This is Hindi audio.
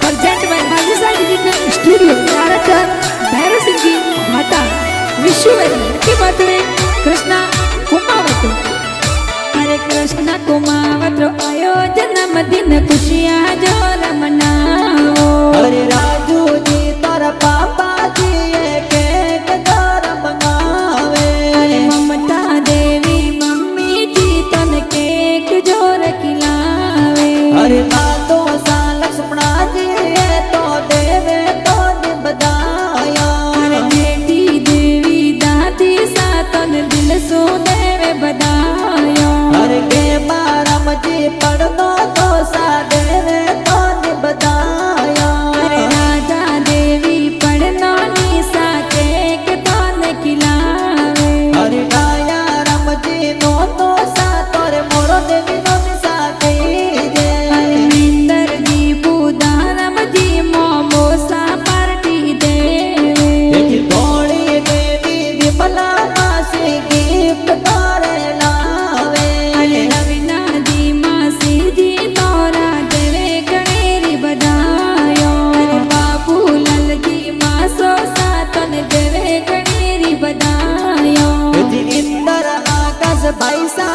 Present by Rajasthan digital studio director Bhairav Singh ji Bhata. Wish you happy birthday Krishna Kumawat. अरे कृष्णा कुमावत आयो जन्मदिन खुशियां जो मनाओ। अरे राजू जी तारा पापा जी केक तारा मंगावे। अरे ममता देवी मम्मी जी तन केक जोर खिलावे। अरे तो सा लक्ष्मणा जी तो देवे तो बधाया। अरे बेटी देवी दादी सा तन दिल सो देवे बधाया। अरे के बारम जी पढ़नो तो सा देवे तो बधाया। अरे राजा देवी पढ़नो निशा केक तन खिलावे। अरे डाया राम जी नो तो सा तोरे मोरो देवी नो निशा कीजे। अरे निंदर जी पूदानम जी मोमो सा पार्टी देवे। थोड़ी देवी विमला मासी गिफ्ट तारे लावे। अरे रवीना जी मासी जी तोरा देवे गणेरी बधायो। अरे बाबू लाल जी मासो सा तन देवे गणेरी बधायो। इंदर आकाश भाई सा